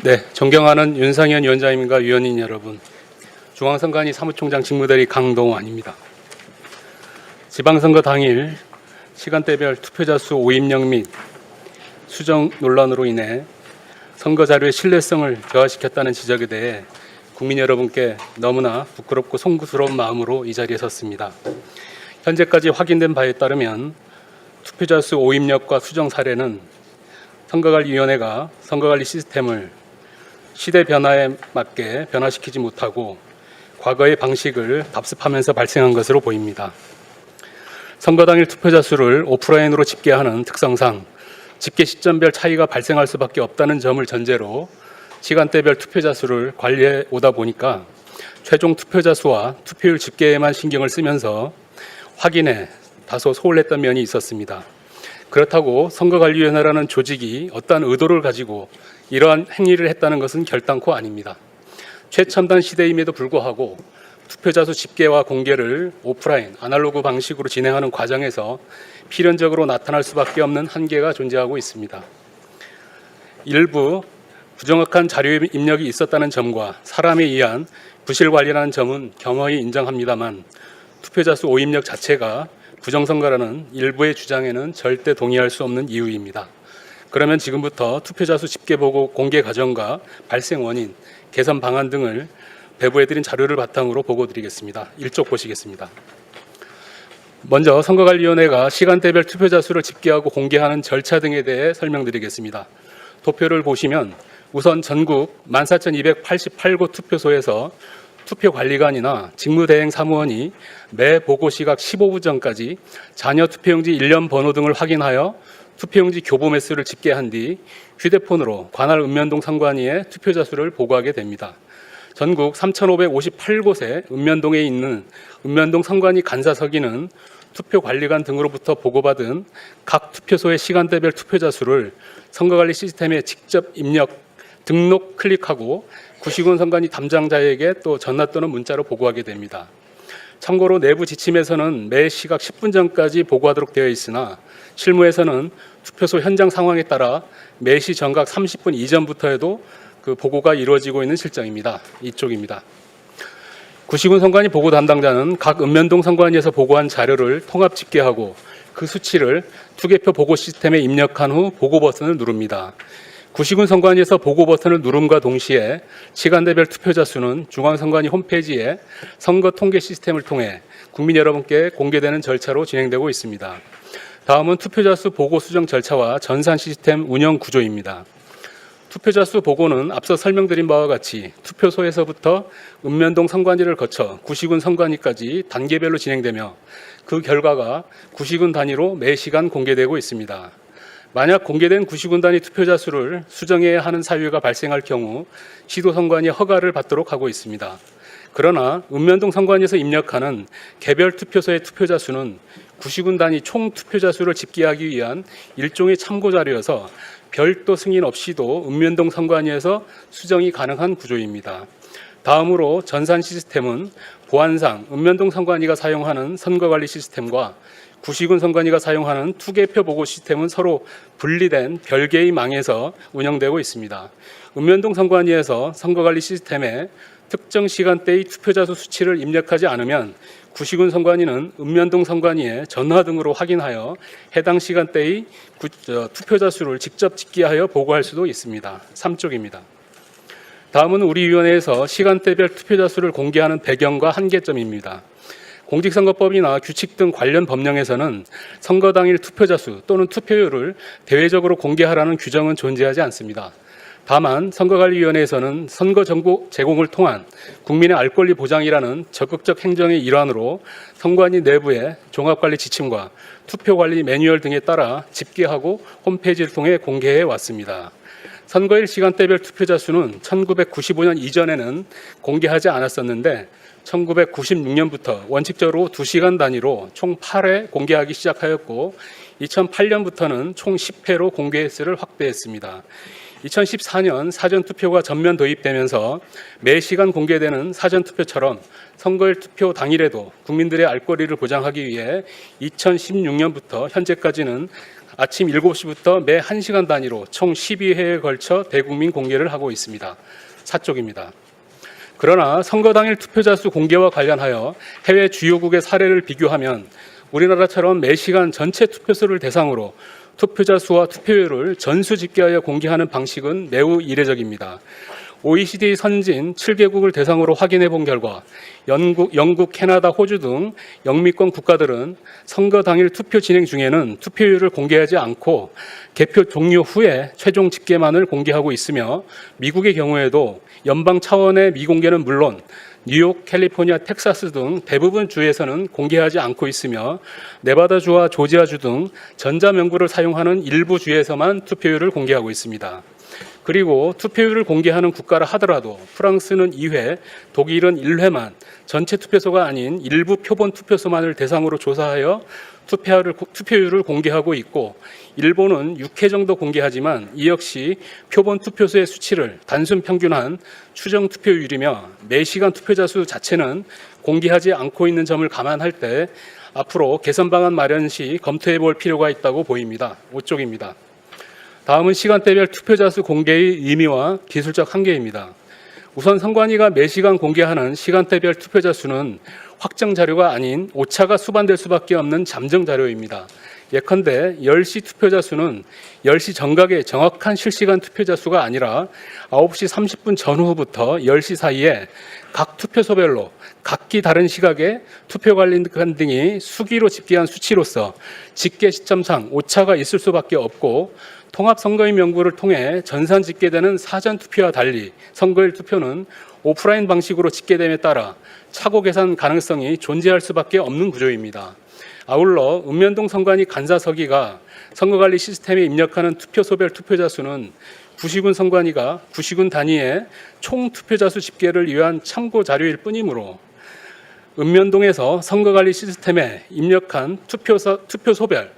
네, 존경하는 윤상현 위원장님과 위원님 여러분, 중앙선관위 사무총장 직무대리 강동환입니다. 지방선거 당일 시간대별 투표자 수 오입력 및 수정 논란으로 인해 선거 자료의 신뢰성을 저하시켰다는 지적에 대해 국민 여러분께 너무나 부끄럽고 송구스러운 마음으로 이 자리에 섰습니다. 현재까지 확인된 바에 따르면 투표자 수 오입력과 수정 사례는 선거관리위원회가 선거관리 시스템을 시대 변화에 맞게 변화시키지 못하고 과거의 방식을 답습하면서 발생한 것으로 보입니다. 선거 당일 투표자 수를 오프라인으로 집계하는 특성상 집계 시점별 차이가 발생할 수밖에 없다는 점을 전제로 시간대별 투표자 수를 관리해 오다 보니까 최종 투표자 수와 투표율 집계에만 신경을 쓰면서 확인에 다소 소홀했던 면이 있었습니다. 그렇다고 선거관리위원회라는 조직이 어떠한 의도를 가지고 이러한 행위를 했다는 것은 결단코 아닙니다. 최첨단 시대임에도 불구하고 투표자 수 집계와 공개를 오프라인, 아날로그 방식으로 진행하는 과정에서 필연적으로 나타날 수밖에 없는 한계가 존재하고 있습니다. 일부 부정확한 자료 입력이 있었다는 점과 사람에 의한 부실 관리라는 점은 겸허히 인정합니다만 투표자 수 오입력 자체가 부정선거라는 일부의 주장에는 절대 동의할 수 없는 이유입니다. 그러면 지금부터 투표자 수 집계 보고 공개 과정과 발생 원인, 개선 방안 등을 배부해드린 자료를 바탕으로 보고 드리겠습니다. 1쪽 보시겠습니다. 먼저 선거관리위원회가 시간대별 투표자 수를 집계하고 공개하는 절차 등에 대해 설명드리겠습니다. 도표를 보시면 우선 전국 14,288곳 투표소에서 투표관리관이나 직무대행 사무원이 매 보고 시각 15분 전까지 잔여 투표용지 일련 번호 등을 확인하여 투표용지 교보 매수를 집계한 뒤 휴대폰으로 관할 읍면동 선관위에 투표자 수를 보고하게 됩니다. 전국 3,558곳에 읍면동에 있는 읍면동 선관위 간사석이는 투표관리관 등으로부터 보고받은 각 투표소의 시간대별 투표자 수를 선거관리 시스템에 직접 입력, 등록 클릭하고 구시군 선관위 담당자에게 또 전화 또는 문자로 보고하게 됩니다. 참고로 내부 지침에서는 매 시각 10분 전까지 보고하도록 되어 있으나 실무에서는 투표소 현장 상황에 따라 매시 정각 30분 이전부터 해도 그 보고가 이루어지고 있는 실정입니다. 이쪽입니다. 구시군 선관위 보고 담당자는 각 읍면동 선관위에서 보고한 자료를 통합 집계하고 그 수치를 투개표 보고 시스템에 입력한 후 보고 버튼을 누릅니다. 구시군 선관위에서 보고 버튼을 누름과 동시에 시간대별 투표자 수는 중앙선관위 홈페이지에 선거 통계 시스템을 통해 국민 여러분께 공개되는 절차로 진행되고 있습니다. 다음은 투표자 수 보고 수정 절차와 전산 시스템 운영 구조입니다. 투표자 수 보고는 앞서 설명드린 바와 같이 투표소에서부터 읍면동 선관위를 거쳐 구시군 선관위까지 단계별로 진행되며 그 결과가 구시군 단위로 매 시간 공개되고 있습니다. 만약 공개된 구시군 단위 투표자 수를 수정해야 하는 사유가 발생할 경우 시도선관위의 허가를 받도록 하고 있습니다. 그러나 읍면동 선관위에서 입력하는 개별 투표소의 투표자 수는 구시군 단위 총 투표자 수를 집계하기 위한 일종의 참고 자료여서 별도 승인 없이도 읍면동 선관위에서 수정이 가능한 구조입니다. 다음으로 전산 시스템은 보안상 읍면동 선관위가 사용하는 선거관리 시스템과 구시군 선관위가 사용하는 투개표 보고 시스템은 서로 분리된 별개의 망에서 운영되고 있습니다. 읍면동 선관위에서 선거관리 시스템에 특정 시간대의 투표자 수 수치를 입력하지 않으면 구시군 선관위는 읍면동 선관위에 전화 등으로 확인하여 해당 시간대의 투표자 수를 직접 집계하여 보고할 수도 있습니다. 3쪽입니다. 다음은 우리 위원회에서 시간대별 투표자 수를 공개하는 배경과 한계점입니다. 공직선거법이나 규칙 등 관련 법령에서는 선거 당일 투표자 수 또는 투표율을 대외적으로 공개하라는 규정은 존재하지 않습니다. 다만 선거관리위원회에서는 선거 정보 제공을 통한 국민의 알 권리 보장이라는 적극적 행정의 일환으로 선관위 내부의 종합관리 지침과 투표관리 매뉴얼 등에 따라 집계하고 홈페이지를 통해 공개해 왔습니다. 선거일 시간대별 투표자 수는 1995년 이전에는 공개하지 않았었는데 1996년부터 원칙적으로 2시간 단위로 총 8회 공개하기 시작하였고 2008년부터는 총 10회로 공개 횟수를 확대했습니다. 2014년 사전투표가 전면 도입되면서 매 시간 공개되는 사전투표처럼 선거일 투표 당일에도 국민들의 알 권리를 보장하기 위해 2016년부터 현재까지는 아침 7시부터 매 1시간 단위로 총 12회에 걸쳐 대국민 공개를 하고 있습니다. 사쪽입니다. 그러나 선거 당일 투표자 수 공개와 관련하여 해외 주요국의 사례를 비교하면 우리나라처럼 매시간 전체 투표소를 대상으로 투표자 수와 투표율을 전수 집계하여 공개하는 방식은 매우 이례적입니다. OECD 선진 7개국을 대상으로 확인해 본 결과 영국, 캐나다, 호주 등 영미권 국가들은 선거 당일 투표 진행 중에는 투표율을 공개하지 않고 개표 종료 후에 최종 집계만을 공개하고 있으며 미국의 경우에도 연방 차원의 미공개는 물론 뉴욕, 캘리포니아, 텍사스 등 대부분 주에서는 공개하지 않고 있으며 네바다주와 조지아주 등 전자명부를 사용하는 일부 주에서만 투표율을 공개하고 있습니다. 그리고 투표율을 공개하는 국가라 하더라도 프랑스는 2회, 독일은 1회만 전체 투표소가 아닌 일부 표본 투표소만을 대상으로 조사하여 투표율을 공개하고 있고 일본은 6회 정도 공개하지만 이 역시 표본 투표소의 수치를 단순 평균한 추정 투표율이며 매시간 투표자 수 자체는 공개하지 않고 있는 점을 감안할 때 앞으로 개선 방안 마련 시 검토해 볼 필요가 있다고 보입니다. 5쪽입니다. 다음은 시간대별 투표자 수 공개의 의미와 기술적 한계입니다. 우선 선관위가 매시간 공개하는 시간대별 투표자 수는 확정 자료가 아닌 오차가 수반될 수밖에 없는 잠정 자료입니다. 예컨대 10시 투표자 수는 10시 정각의 정확한 실시간 투표자 수가 아니라 9시 30분 전후부터 10시 사이에 각 투표소별로 각기 다른 시각에 투표관리관 등이 수기로 집계한 수치로서 집계 시점상 오차가 있을 수밖에 없고 통합선거인 명부를 통해 전산 집계되는 사전 투표와 달리 선거일 투표는 오프라인 방식으로 집계됨에 따라 착오 계산 가능성이 존재할 수밖에 없는 구조입니다. 아울러 읍면동 선관위 간사서기가 선거관리 시스템에 입력하는 투표소별 투표자 수는 구시군 선관위가 구시군 단위의 총 투표자 수 집계를 위한 참고 자료일 뿐이므로 읍면동에서 선거관리 시스템에 입력한 투표소별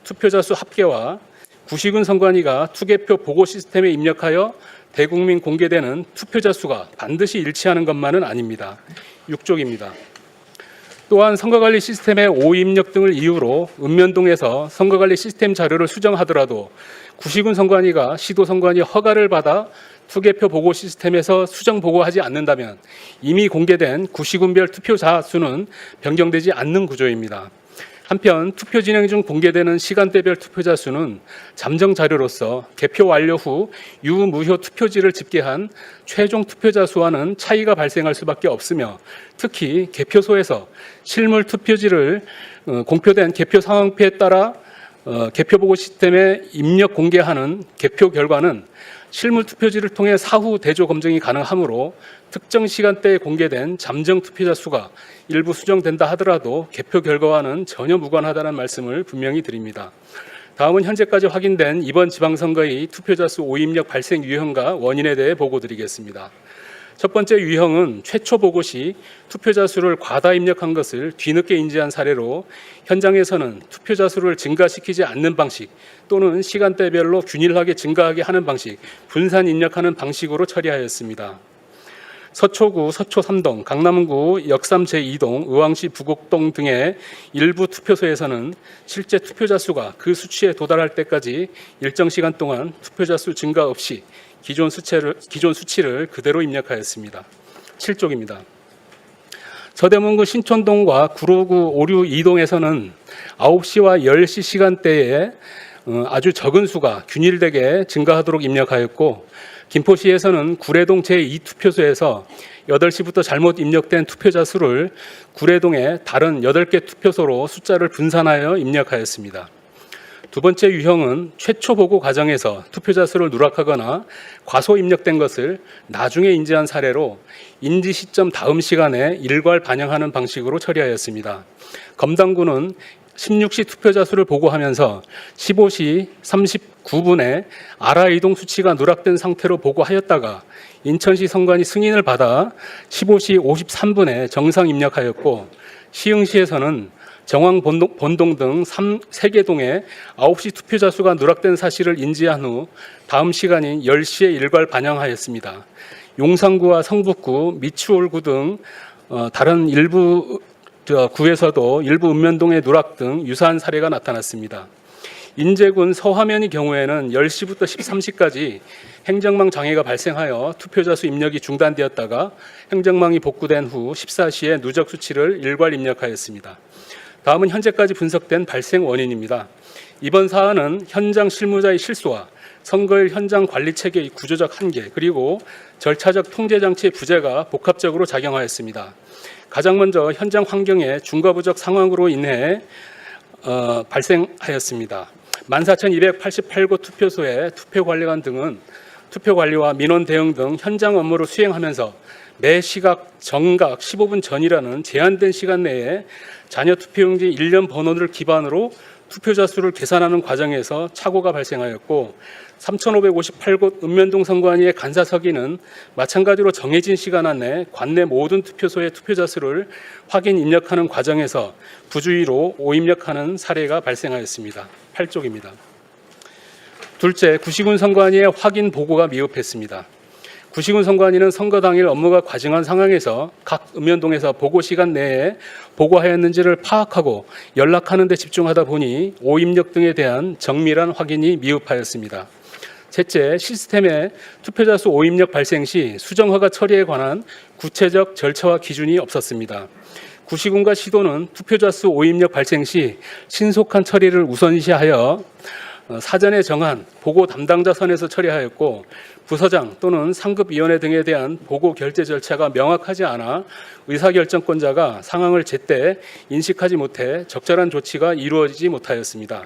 투표자 수 합계와 구시군 선관위가 투개표 보고 시스템에 입력하여 대국민 공개되는 투표자 수가 반드시 일치하는 것만은 아닙니다. 6쪽입니다. 또한 선거관리 시스템의 오입력 등을 이유로 읍면동에서 선거관리 시스템 자료를 수정하더라도 구시군 선관위가 시도 선관위 허가를 받아 투개표 보고 시스템에서 수정 보고하지 않는다면 이미 공개된 구시군별 투표자 수는 변경되지 않는 구조입니다. 한편 투표 진행 중 공개되는 시간대별 투표자 수는 잠정 자료로서 개표 완료 후 유무효 투표지를 집계한 최종 투표자 수와는 차이가 발생할 수밖에 없으며 특히 개표소에서 실물 투표지를 공표된 개표 상황표에 따라 개표보고 시스템에 입력 공개하는 개표 결과는 실물 투표지를 통해 사후 대조 검증이 가능하므로 특정 시간대에 공개된 잠정 투표자 수가 일부 수정된다 하더라도 개표 결과와는 전혀 무관하다는 말씀을 분명히 드립니다. 다음은 현재까지 확인된 이번 지방선거의 투표자 수 오입력 발생 유형과 원인에 대해 보고드리겠습니다. 첫 번째 유형은 최초 보고 시 투표자 수를 과다 입력한 것을 뒤늦게 인지한 사례로 현장에서는 투표자 수를 증가시키지 않는 방식 또는 시간대별로 균일하게 증가하게 하는 방식, 분산 입력하는 방식으로 처리하였습니다. 서초구 서초 3동, 강남구 역삼 제2동, 의왕시 부곡동 등의 일부 투표소에서는 실제 투표자 수가 그 수치에 도달할 때까지 일정 시간 동안 투표자 수 증가 없이 기존 수치를 그대로 입력하였습니다. 7쪽입니다. 서대문구 신촌동과 구로구 오류 2동에서는 9시와 10시 시간대에 아주 적은 수가 균일되게 증가하도록 입력하였고 김포시에서는 구례동 제2투표소에서 8시부터 잘못 입력된 투표자 수를 구례동의 다른 8개 투표소로 숫자를 분산하여 입력하였습니다. 두 번째 유형은 최초 보고 과정에서 투표자 수를 누락하거나 과소 입력된 것을 나중에 인지한 사례로 인지 시점 다음 시간에 일괄 반영하는 방식으로 처리하였습니다. 검단구는 16시 투표자 수를 보고하면서 15시 39분에 아라 이동 수치가 누락된 상태로 보고하였다가 인천시 선관위 승인을 받아 15시 53분에 정상 입력하였고 시흥시에서는 정황 본동 등 3개 동에 9시 투표자 수가 누락된 사실을 인지한 후 다음 시간인 10시에 일괄 반영하였습니다. 용산구와 성북구, 미추홀구 등 다른 일부 구에서도 일부 읍면동의 누락 등 유사한 사례가 나타났습니다. 인제군 서화면의 경우에는 10시부터 13시까지 행정망 장애가 발생하여 투표자 수 입력이 중단되었다가 행정망이 복구된 후 14시에 누적 수치를 일괄 입력하였습니다. 다음은 현재까지 분석된 발생 원인입니다. 이번 사안은 현장 실무자의 실수와 선거일 현장 관리 체계의 구조적 한계 그리고 절차적 통제 장치의 부재가 복합적으로 작용하였습니다. 가장 먼저 현장 환경의 중과부적 상황으로 인해 발생하였습니다. 14,288곳 투표소의 투표관리관 등은 투표관리와 민원 대응 등 현장 업무를 수행하면서 매 시각 정각 15분 전이라는 제한된 시간 내에 잔여 투표용지 일련 번호를 기반으로 투표자 수를 계산하는 과정에서 착오가 발생하였고 3,558곳 읍면동 선관위의 간사석인은 마찬가지로 정해진 시간 안에 관내 모든 투표소의 투표자 수를 확인 입력하는 과정에서 부주의로 오입력하는 사례가 발생하였습니다. 8쪽입니다. 둘째, 구시군 선관위의 확인 보고가 미흡했습니다. 구시군 선관위는 선거 당일 업무가 과중한 상황에서 각 읍면동에서 보고 시간 내에 보고하였는지를 파악하고 연락하는 데 집중하다 보니 오입력 등에 대한 정밀한 확인이 미흡하였습니다. 셋째, 시스템에 투표자 수 오입력 발생 시 수정허가 처리에 관한 구체적 절차와 기준이 없었습니다. 구시군과 시도는 투표자 수 오입력 발생 시 신속한 처리를 우선시하여 사전에 정한 보고 담당자 선에서 처리하였고 부서장 또는 상급위원회 등에 대한 보고 결재 절차가 명확하지 않아 의사결정권자가 상황을 제때 인식하지 못해 적절한 조치가 이루어지지 못하였습니다.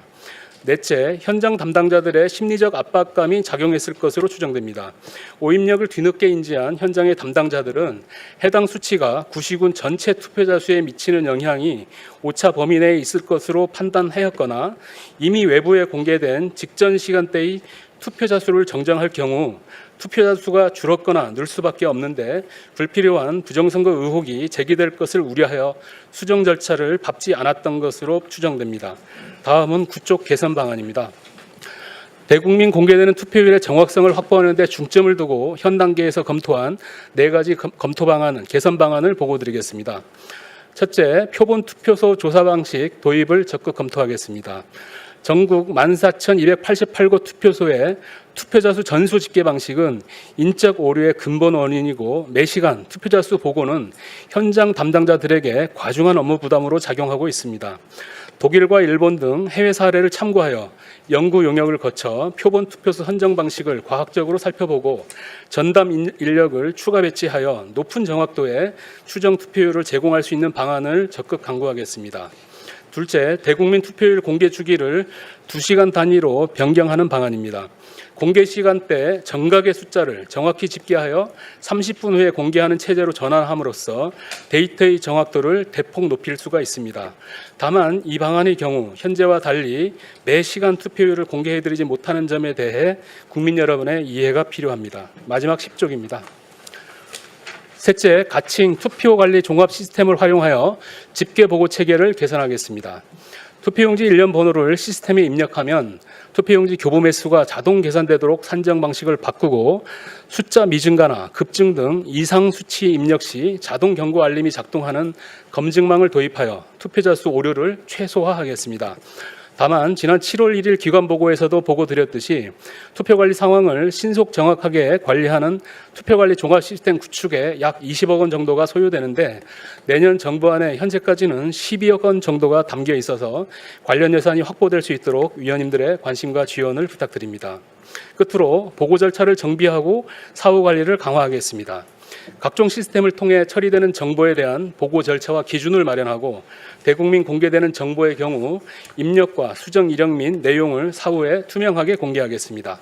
넷째, 현장 담당자들의 심리적 압박감이 작용했을 것으로 추정됩니다. 오입력을 뒤늦게 인지한 현장의 담당자들은 해당 수치가 구시군 전체 투표자 수에 미치는 영향이 오차 범위 내에 있을 것으로 판단하였거나 이미 외부에 공개된 직전 시간대의 투표자 수를 정정할 경우 투표자 수가 줄었거나 늘 수밖에 없는데 불필요한 부정선거 의혹이 제기될 것을 우려하여 수정 절차를 밟지 않았던 것으로 추정됩니다. 다음은 9쪽 개선 방안입니다. 대국민 공개되는 투표율의 정확성을 확보하는 데 중점을 두고 현 단계에서 검토한 4가지 검토 방안은 개선 방안을 보고드리겠습니다. 첫째, 표본 투표소 조사 방식 도입을 적극 검토하겠습니다. 전국 14,288곳 투표소의 투표자 수 전수 집계 방식은 인적 오류의 근본 원인이고 매시간 투표자 수 보고는 현장 담당자들에게 과중한 업무 부담으로 작용하고 있습니다. 독일과 일본 등 해외 사례를 참고하여 연구 용역을 거쳐 표본 투표소 선정 방식을 과학적으로 살펴보고 전담 인력을 추가 배치하여 높은 정확도의 추정 투표율을 제공할 수 있는 방안을 적극 강구하겠습니다. 둘째, 대국민 투표율 공개 주기를 2시간 단위로 변경하는 방안입니다. 공개 시간대 정각의 숫자를 정확히 집계하여 30분 후에 공개하는 체제로 전환함으로써 데이터의 정확도를 대폭 높일 수가 있습니다. 다만 이 방안의 경우 현재와 달리 매 시간 투표율을 공개해드리지 못하는 점에 대해 국민 여러분의 이해가 필요합니다. 마지막 10쪽입니다. 셋째, 가칭 투표관리 종합 시스템을 활용하여 집계보고 체계를 개선하겠습니다. 투표용지 일련 번호를 시스템에 입력하면 투표용지 교부 매수가 자동 계산되도록 산정 방식을 바꾸고 숫자 미증가나 급증 등 이상 수치 입력 시 자동 경고 알림이 작동하는 검증망을 도입하여 투표자 수 오류를 최소화하겠습니다. 다만 지난 7월 1일 기관보고에서도 보고드렸듯이 투표관리 상황을 신속 정확하게 관리하는 투표관리 종합 시스템 구축에 약 20억 원 정도가 소요되는데 내년 정부안에 현재까지는 12억 원 정도가 담겨 있어서 관련 예산이 확보될 수 있도록 위원님들의 관심과 지원을 부탁드립니다. 끝으로 보고 절차를 정비하고 사후 관리를 강화하겠습니다. 각종 시스템을 통해 처리되는 정보에 대한 보고 절차와 기준을 마련하고 대국민 공개되는 정보의 경우 입력과 수정 이력 및 내용을 사후에 투명하게 공개하겠습니다.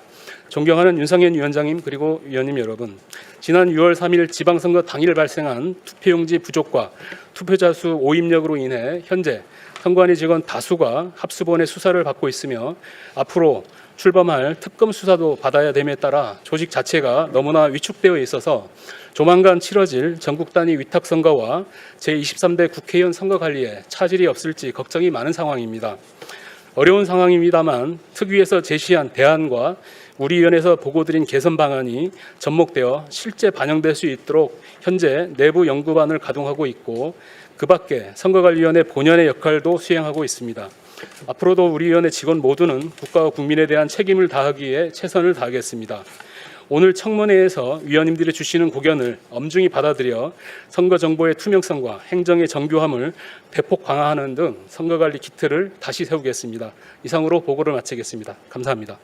존경하는 윤상현 위원장님 그리고 위원님 여러분, 지난 6월 3일 지방선거 당일 발생한 투표용지 부족과 투표자 수 오입력으로 인해 현재 선관위 직원 다수가 합수본의 수사를 받고 있으며 앞으로 출범할 특검 수사도 받아야 됨에 따라 조직 자체가 너무나 위축되어 있어서 조만간 치러질 전국 단위 위탁선거와 제23대 국회의원 선거 관리에 차질이 없을지 걱정이 많은 상황입니다. 어려운 상황입니다만 특위에서 제시한 대안과 우리 위원회에서 보고드린 개선 방안이 접목되어 실제 반영될 수 있도록 현재 내부 연구반을 가동하고 있고 그 밖에 선거관리위원회 본연의 역할도 수행하고 있습니다. 앞으로도 우리 위원회 직원 모두는 국가와 국민에 대한 책임을 다하기 위해 최선을 다하겠습니다. 오늘 청문회에서 위원님들이 주시는 고견을 엄중히 받아들여 선거 정보의 투명성과 행정의 정교함을 대폭 강화하는 등 선거관리 기틀을 다시 세우겠습니다. 이상으로 보고를 마치겠습니다. 감사합니다.